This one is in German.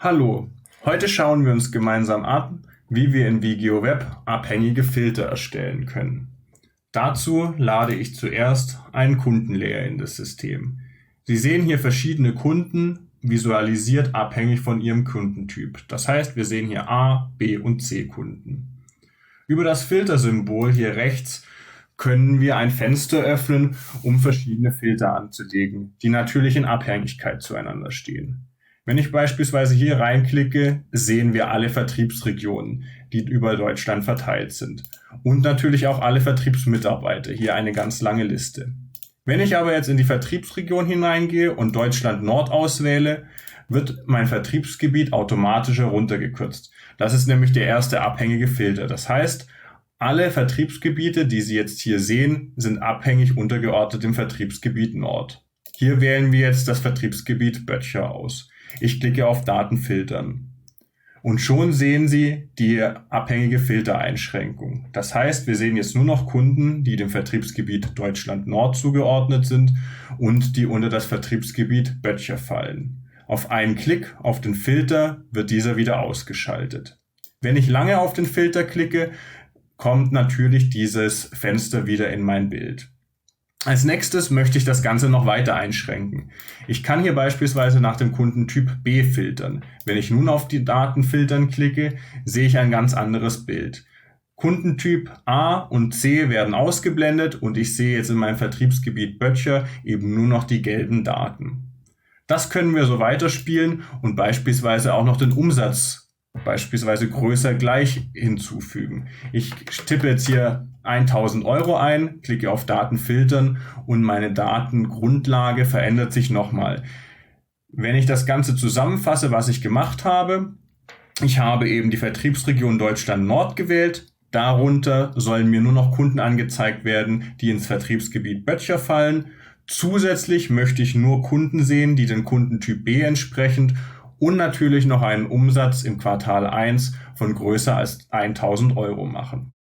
Hallo, heute schauen wir uns gemeinsam an, wie wir in Vigeo Web abhängige Filter erstellen können. Dazu lade ich zuerst einen Kundenlayer in das System. Sie sehen hier verschiedene Kunden, visualisiert abhängig von ihrem Kundentyp. Das heißt, wir sehen hier A, B und C Kunden. Über das Filtersymbol hier rechts können wir ein Fenster öffnen, um verschiedene Filter anzulegen, die natürlich in Abhängigkeit zueinander stehen. Wenn ich beispielsweise hier reinklicke, sehen wir alle Vertriebsregionen, die über Deutschland verteilt sind. Und natürlich auch alle Vertriebsmitarbeiter, hier eine ganz lange Liste. Wenn ich aber jetzt in die Vertriebsregion hineingehe und Deutschland Nord auswähle, wird mein Vertriebsgebiet automatisch heruntergekürzt. Das ist nämlich der erste abhängige Filter. Das heißt, alle Vertriebsgebiete, die Sie jetzt hier sehen, sind abhängig untergeordnet im Vertriebsgebiet Nord. Hier wählen wir jetzt das Vertriebsgebiet Böttcher aus. Ich klicke auf Daten filtern. Und schon sehen Sie die abhängige Filtereinschränkung. Das heißt, wir sehen jetzt nur noch Kunden, die dem Vertriebsgebiet Deutschland Nord zugeordnet sind und die unter das Vertriebsgebiet Böttcher fallen. Auf einen Klick auf den Filter wird dieser wieder ausgeschaltet. Wenn ich lange auf den Filter klicke, kommt natürlich dieses Fenster wieder in mein Bild. Als nächstes möchte ich das Ganze noch weiter einschränken. Ich kann hier beispielsweise nach dem Kundentyp B filtern. Wenn ich nun auf die Daten filtern klicke, sehe ich ein ganz anderes Bild. Kundentyp A und C werden ausgeblendet und ich sehe jetzt in meinem Vertriebsgebiet Böttcher eben nur noch die gelben Daten. Das können wir so weiterspielen und beispielsweise auch noch den Umsatz beispielsweise größer gleich hinzufügen. Ich tippe jetzt hier 1.000 € ein, klicke auf Daten filtern und meine Datengrundlage verändert sich nochmal. Wenn ich das Ganze zusammenfasse, was ich gemacht habe, ich habe eben die Vertriebsregion Deutschland Nord gewählt. Darunter sollen mir nur noch Kunden angezeigt werden, die ins Vertriebsgebiet Böttcher fallen. Zusätzlich möchte ich nur Kunden sehen, die den Kundentyp B entsprechend und natürlich noch einen Umsatz im Quartal 1 von größer als 1.000 € machen.